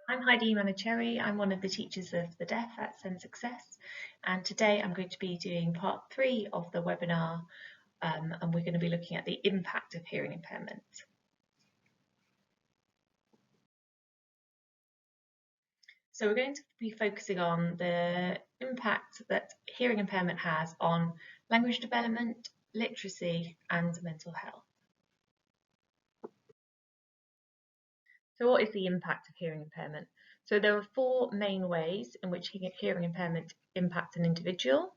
I'm Heidi Manicherry. I'm one of the teachers of the deaf at Send Success, and today I'm going to be doing part 3 of the webinar, and we're going to be looking at the impact of hearing impairment. So we're going to be focusing on the impact that hearing impairment has on language development, literacy, and mental health. So what is the impact of hearing impairment? So there are 4 main ways in which hearing impairment impacts an individual.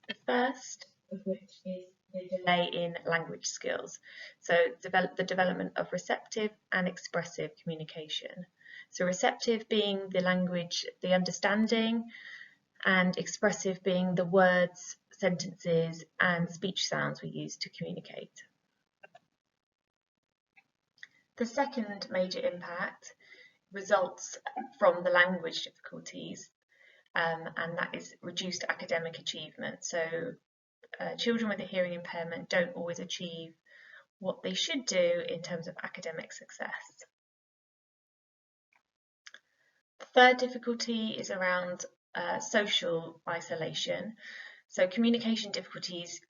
The first of which is the delay in language skills. So the development of receptive and expressive communication. So receptive being the language, the understanding, and expressive being the words, sentences, and speech sounds we use to communicate. The second major impact results from the language difficulties, and that is reduced academic achievement. So children with a hearing impairment don't always achieve what they should do in terms of academic success. The third difficulty is around social isolation. So communication difficulties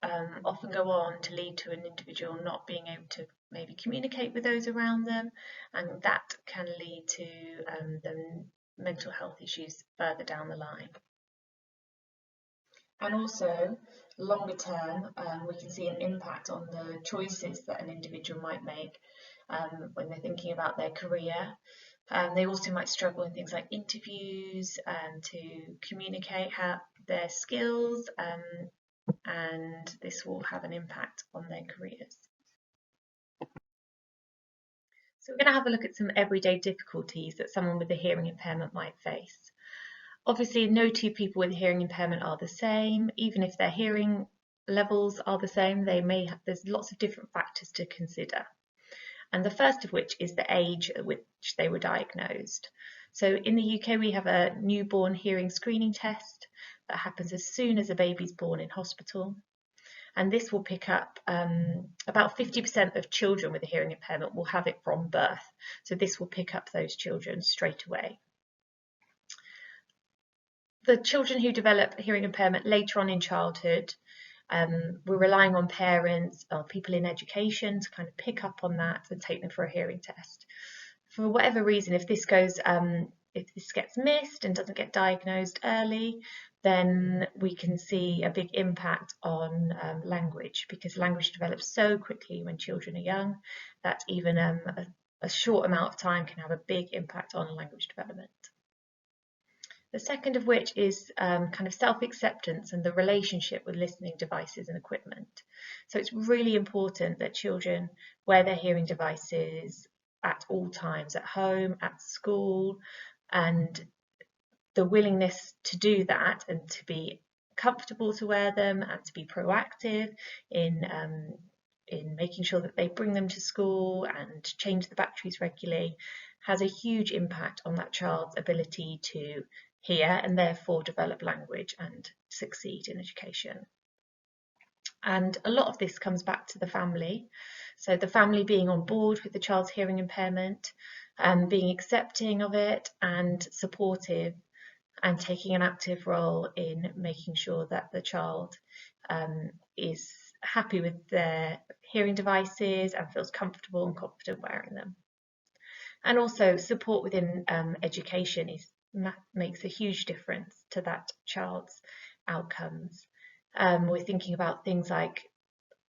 often go on to lead to an individual not being able to maybe communicate with those around them, and that can lead to the mental health issues further down the line. And also, longer term, we can see an impact on the choices that an individual might make when they're thinking about their career. They also might struggle in things like interviews to communicate their skills, and this will have an impact on their careers. So we're going to have a look at some everyday difficulties that someone with a hearing impairment might face. Obviously, no two people with hearing impairment are the same. Even if their hearing levels are the same, there's lots of different factors to consider. And the first of which is the age at which they were diagnosed. So in the UK, we have a newborn hearing screening test that happens as soon as a baby's born in hospital. And this will pick up about 50% of children with a hearing impairment will have it from birth. So this will pick up those children straight away. The children who develop hearing impairment later on in childhood, we're relying on parents or people in education to kind of pick up on that and take them for a hearing test. For whatever reason, if this gets missed and doesn't get diagnosed early, then we can see a big impact on language, because language develops so quickly when children are young that even a short amount of time can have a big impact on language development. The second of which is kind of self-acceptance and the relationship with listening devices and equipment. So it's really important that children wear their hearing devices at all times, at home, at school, and the willingness to do that and to be comfortable to wear them and to be proactive in making sure that they bring them to school and change the batteries regularly has a huge impact on that child's ability to hear and therefore develop language and succeed in education. And a lot of this comes back to the family. So the family being on board with the child's hearing impairment, being accepting of it and supportive, and taking an active role in making sure that the child is happy with their hearing devices and feels comfortable and confident wearing them. And also support within education makes a huge difference to that child's outcomes. We're thinking about things like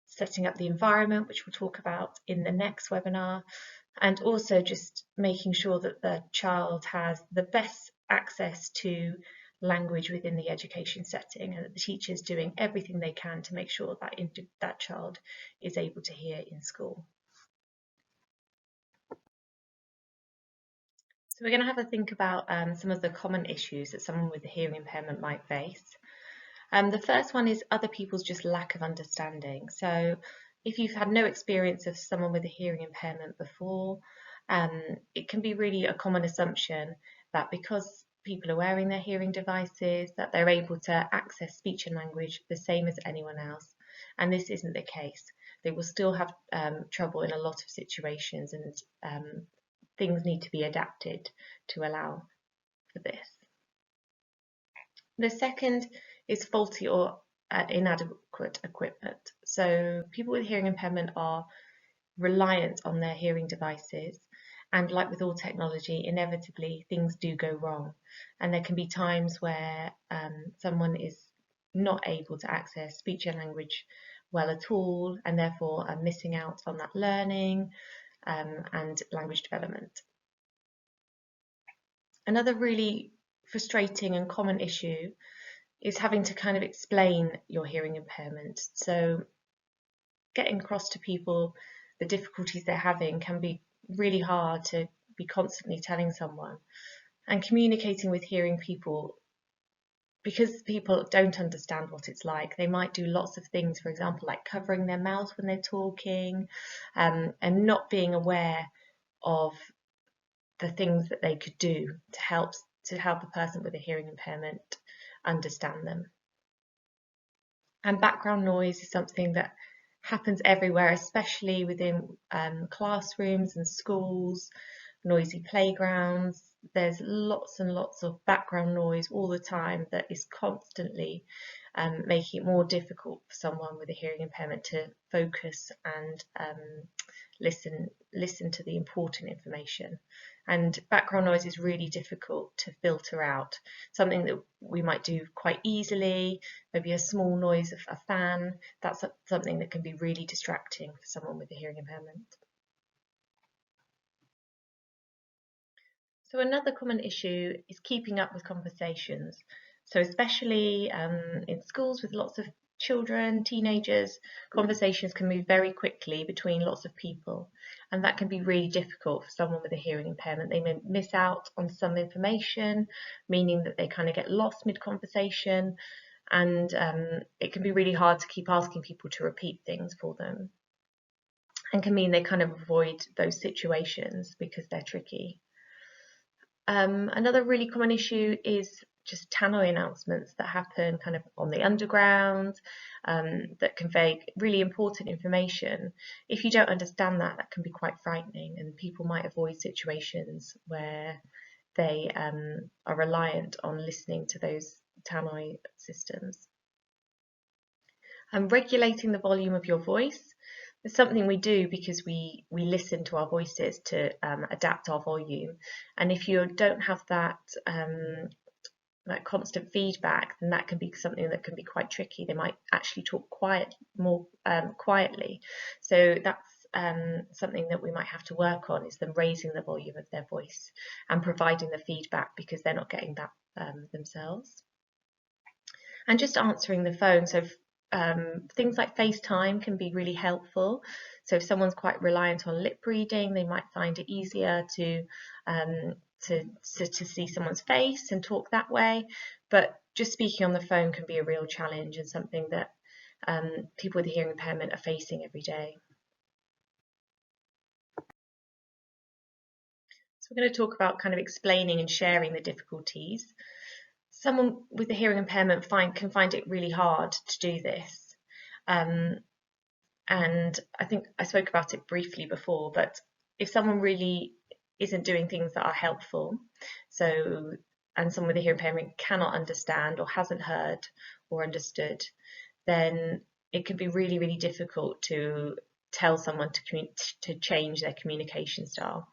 setting up the environment, which we'll talk about in the next webinar, and also just making sure that the child has the best access to language within the education setting, and that the teacher's doing everything they can to make sure that that child is able to hear in school. So we're going to have a think about some of the common issues that someone with a hearing impairment might face. The first one is other people's just lack of understanding. So if you've had no experience of someone with a hearing impairment before, it can be really a common assumption that because people are wearing their hearing devices, that they're able to access speech and language the same as anyone else. And this isn't the case. They will still have trouble in a lot of situations, and things need to be adapted to allow for this. The second is faulty or inadequate equipment. So people with hearing impairment are reliant on their hearing devices, and like with all technology, inevitably things do go wrong, and there can be times where someone is not able to access speech and language well at all, and therefore are missing out on that learning and language development. Another really frustrating and common issue is having to kind of explain your hearing impairment. So getting across to people the difficulties they're having can be really hard to be constantly telling someone, and communicating with hearing people, because people don't understand what it's like. They might do lots of things, for example, like covering their mouth when they're talking, and not being aware of the things that they could do to help a person with a hearing impairment understand them. And background noise is something that happens everywhere, especially within classrooms and schools, noisy playgrounds. There's lots and lots of background noise all the time that is constantly making it more difficult for someone with a hearing impairment to focus and listen to the important information. And background noise is really difficult to filter out. Something that we might do quite easily, maybe a small noise of a fan, that's something that can be really distracting for someone with a hearing impairment. So another common issue is keeping up with conversations. So especially in schools with lots of children, teenagers, conversations can move very quickly between lots of people, and that can be really difficult for someone with a hearing impairment. They may miss out on some information, meaning that they kind of get lost mid-conversation, and it can be really hard to keep asking people to repeat things for them, and can mean they kind of avoid those situations because they're tricky. Another really common issue is just tannoy announcements that happen kind of on the underground, that convey really important information. If you don't understand that, that can be quite frightening, and people might avoid situations where they are reliant on listening to those tannoy systems. Regulating the volume of your voice is something we do because we listen to our voices to adapt our volume, and if you don't have that that constant feedback, then that can be something that can be quite tricky. They might actually talk more quietly. So that's something that we might have to work on, is them raising the volume of their voice and providing the feedback, because they're not getting that themselves. And just answering the phone. So things like FaceTime can be really helpful. So if someone's quite reliant on lip reading, they might find it easier to see someone's face and talk that way. But just speaking on the phone can be a real challenge, and something that people with a hearing impairment are facing every day. So we're going to talk about kind of explaining and sharing the difficulties. Someone with a hearing impairment can find it really hard to do this. And I think I spoke about it briefly before, but if someone really isn't doing things that are helpful, and someone with a hearing impairment cannot understand or hasn't heard or understood, then it can be really, really difficult to tell someone to change their communication style.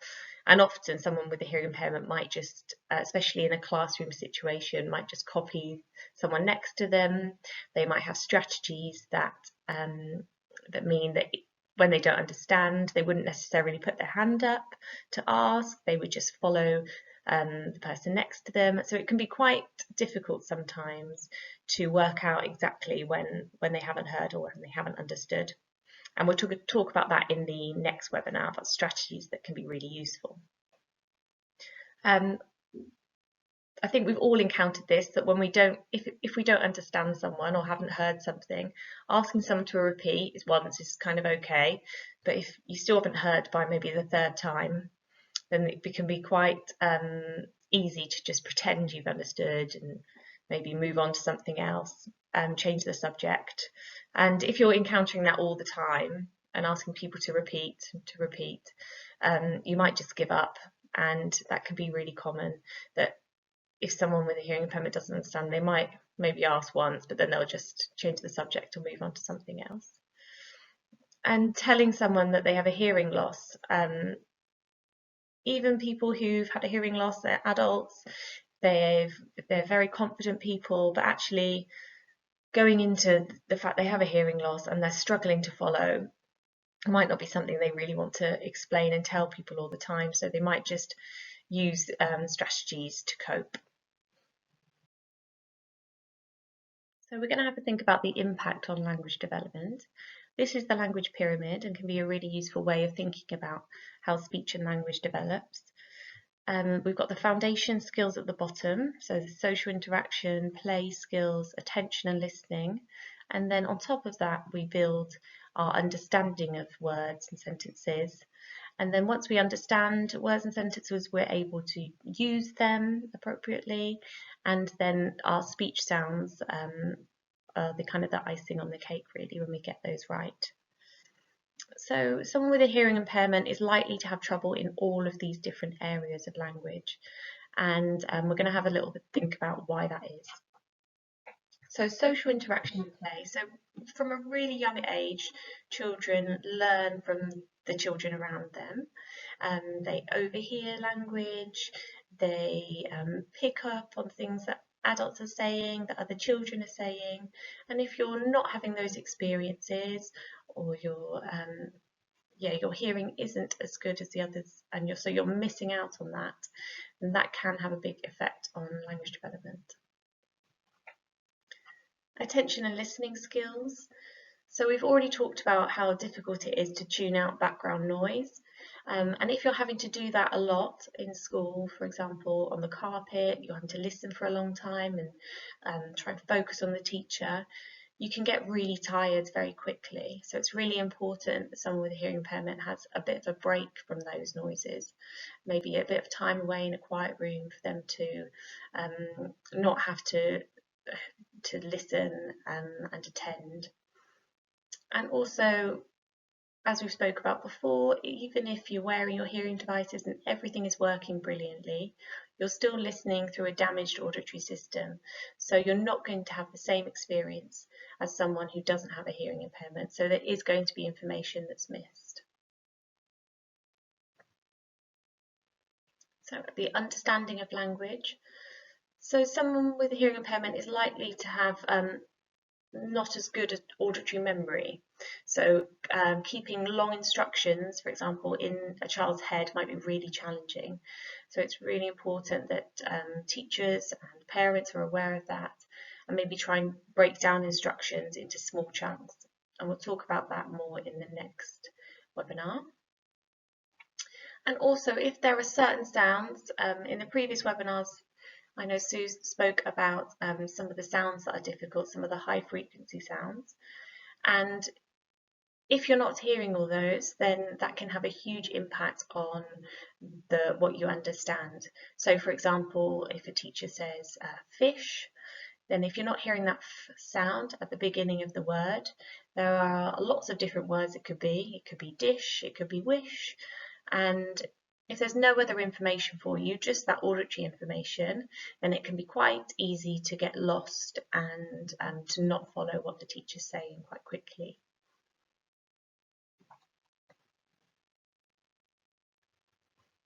And often someone with a hearing impairment might just, especially in a classroom situation, might just copy someone next to them. They might have strategies that mean that when they don't understand, they wouldn't necessarily put their hand up to ask. They would just follow the person next to them. So it can be quite difficult sometimes to work out exactly when they haven't heard or when they haven't understood. And we'll talk about that in the next webinar, about strategies that can be really useful. I think we've all encountered this, that when if we don't understand someone or haven't heard something, asking someone to repeat is kind of okay. But if you still haven't heard by maybe the third time, then it can be quite easy to just pretend you've understood and maybe move on to something else and change the subject. And if you're encountering that all the time and asking people to repeat, you might just give up and that can be really common, that if someone with a hearing impairment doesn't understand, they might maybe ask once, but then they'll just change the subject or move on to something else. And telling someone that they have a hearing loss, even people who've had a hearing loss, they're adults, they're very confident people, but actually going into the fact they have a hearing loss and they're struggling to follow might not be something they really want to explain and tell people all the time, so they might just use strategies to cope. So we're going to have to think about the impact on language development. This is the language pyramid and can be a really useful way of thinking about how speech and language develops. We've got the foundation skills at the bottom, so the social interaction, play skills, attention and listening. And then on top of that, we build our understanding of words and sentences. And then once we understand words and sentences, we're able to use them appropriately. And then our speech sounds are the kind of the icing on the cake, really, when we get those right. So someone with a hearing impairment is likely to have trouble in all of these different areas of language. And we're going to have a little bit think about why that is. So social interaction and play. So from a really young age, children learn from the children around them. They overhear language, they pick up on things that adults are saying, that other children are saying. And if you're not having those experiences, or your hearing isn't as good as the others, and so you're missing out on that, then that can have a big effect on language development. Attention and listening skills. So we've already talked about how difficult it is to tune out background noise. And if you're having to do that a lot in school, for example, on the carpet, you're having to listen for a long time and try and focus on the teacher, you can get really tired very quickly. So it's really important that someone with a hearing impairment has a bit of a break from those noises, maybe a bit of time away in a quiet room for them to not have to listen and attend. And also, as we spoke about before, even if you're wearing your hearing devices and everything is working brilliantly, you're still listening through a damaged auditory system. So you're not going to have the same experience as someone who doesn't have a hearing impairment. So there is going to be information that's missed. So the understanding of language. So someone with a hearing impairment is likely to have not as good as auditory memory. So keeping long instructions, for example, in a child's head might be really challenging. So it's really important that teachers and parents are aware of that and maybe try and break down instructions into small chunks. And we'll talk about that more in the next webinar. And also, if there are certain sounds, in the previous webinars, I know Sue spoke about some of the sounds that are difficult, some of the high frequency sounds. And if you're not hearing all those, then that can have a huge impact on what you understand. So for example, if a teacher says fish, then if you're not hearing that f sound at the beginning of the word, there are lots of different words it could be. It could be dish, it could be wish, and if there's no other information for you, just that auditory information, then it can be quite easy to get lost and to not follow what the teacher's saying quite quickly.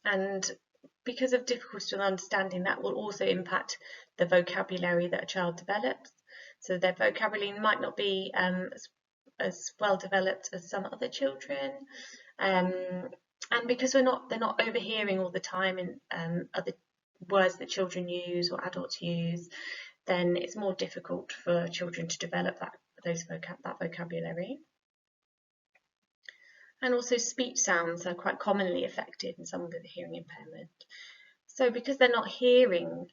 And because of difficulty in understanding, that will also impact the vocabulary that a child develops. So their vocabulary might not be as well developed as some other children. And because they're not overhearing all the time in other words that children use or adults use, then it's more difficult for children to develop that vocabulary. And also speech sounds are quite commonly affected in someone with a hearing impairment. So because they're not hearing,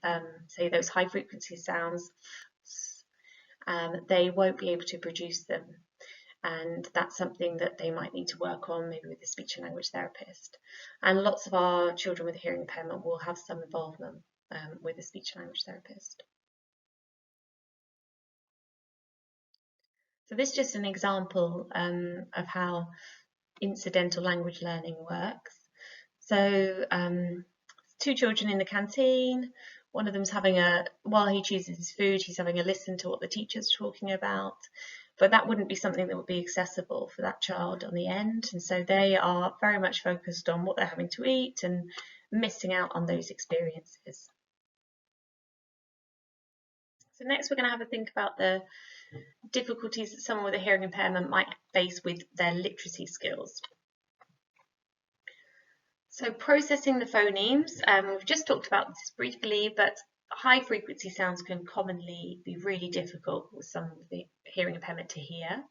say, those high frequency sounds, they won't be able to produce them. And that's something that they might need to work on, maybe with a speech and language therapist. And lots of our children with a hearing impairment will have some involvement with a speech and language therapist. So this is just an example of how incidental language learning works. So two children in the canteen. One of them's while he chooses his food, he's having a listen to what the teacher's talking about. But that wouldn't be something that would be accessible for that child on the end. And so they are very much focused on what they're having to eat and missing out on those experiences. So next we're going to have a think about the difficulties that someone with a hearing impairment might face with their literacy skills. So processing the phonemes, we've just talked about this briefly, but high frequency sounds can commonly be really difficult with someone with the hearing impairment to hear.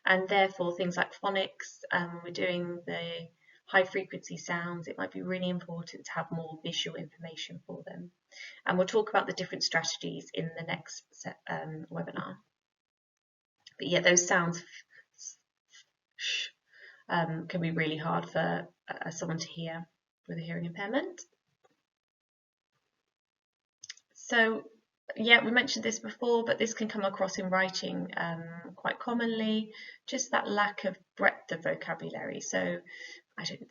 And therefore things like phonics, when we're doing the high frequency sounds, it might be really important to have more visual information for them. And we'll talk about the different strategies in the next webinar. But yeah, those sounds can be really hard for someone to hear with a hearing impairment. So yeah, we mentioned this before, but this can come across in writing quite commonly, just that lack of breadth of vocabulary. So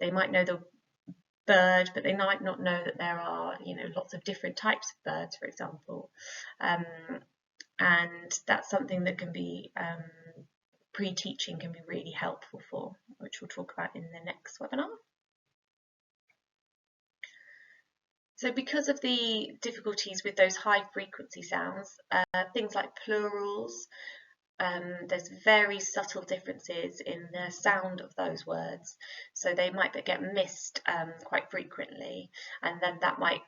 they might know the bird, but they might not know that there are, lots of different types of birds, for example. And that's something that can be pre-teaching can be really helpful for, which we'll talk about in the next webinar. So because of the difficulties with those high frequency sounds, things like plurals, there's very subtle differences in the sound of those words. So they might get missed quite frequently, and then that might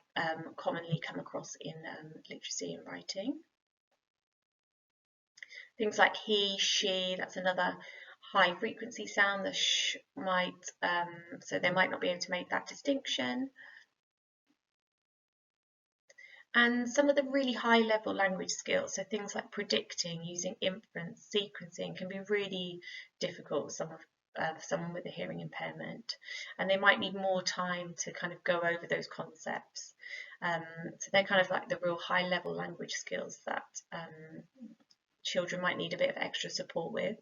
commonly come across in literacy and writing. Things like he, she, that's another high frequency sound. The sh might, so they might not be able to make that distinction. And some of the really high level language skills, so things like predicting, using inference, sequencing, can be really difficult with someone with a hearing impairment. And they might need more time to kind of go over those concepts. So they're kind of like the real high level language skills that children might need a bit of extra support with.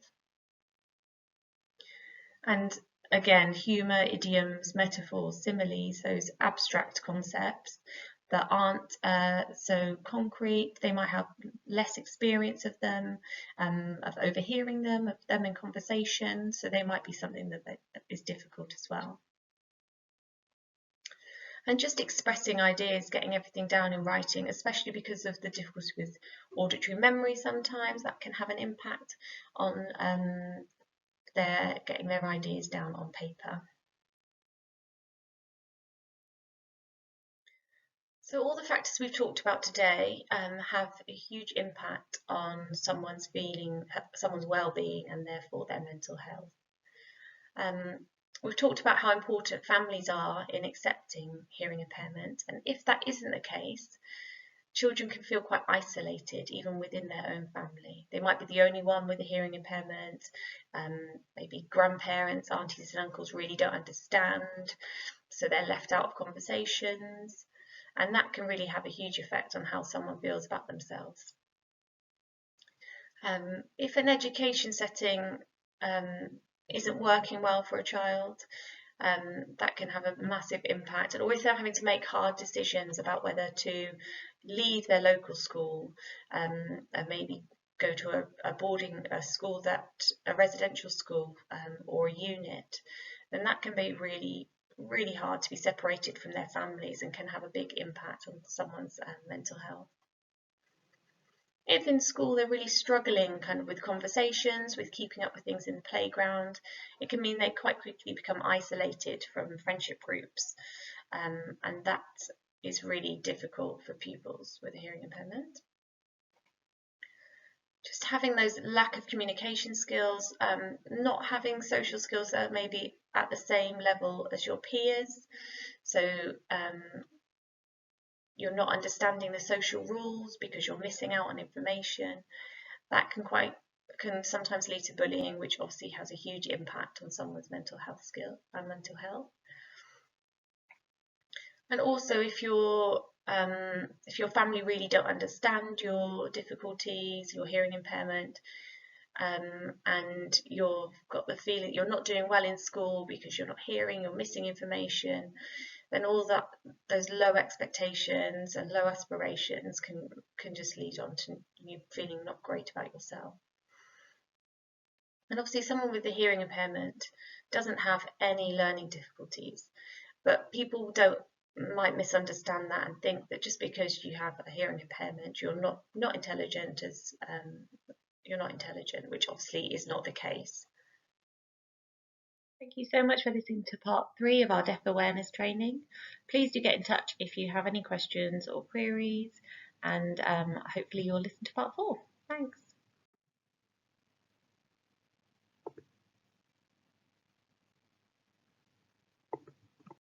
And again, humour, idioms, metaphors, similes, those abstract concepts that aren't so concrete. They might have less experience of them, of overhearing them, of them in conversation, so they might be something that is difficult as well. And just expressing ideas, getting everything down in writing, especially because of the difficulty with auditory memory sometimes, that can have an impact on getting their ideas down on paper. So all the factors we've talked about today have a huge impact on someone's well-being and therefore their mental health. We've talked about how important families are in accepting hearing impairment, and if that isn't the case, children can feel quite isolated even within their own family. They might be the only one with a hearing impairment, maybe grandparents, aunties and uncles really don't understand, so they're left out of conversations, and that can really have a huge effect on how someone feels about themselves. If an education setting isn't working well for a child, that can have a massive impact, and if they're having to make hard decisions about whether to leave their local school and maybe go to a school, a residential school or a unit, then that can be really hard to be separated from their families and can have a big impact on someone's mental health. If in school they're really struggling kind of with conversations, with keeping up with things in the playground, it can mean they quite quickly become isolated from friendship groups, and that is really difficult for pupils with a hearing impairment. Just having those lack of communication skills, not having social skills that are maybe at the same level as your peers, so you're not understanding the social rules because you're missing out on information. That can sometimes lead to bullying, which obviously has a huge impact on someone's mental health. And also, if your family really don't understand your difficulties, your hearing impairment, and you've got the feeling you're not doing well in school because you're not hearing, you're missing information, then those low expectations and low aspirations can just lead on to you feeling not great about yourself. And obviously someone with a hearing impairment doesn't have any learning difficulties, but people might misunderstand that and think that just because you have a hearing impairment, you're not intelligent, which obviously is not the case. Thank you so much for listening to part 3 of our deaf awareness training. Please do get in touch if you have any questions or queries, and hopefully you'll listen to part 4. Thanks.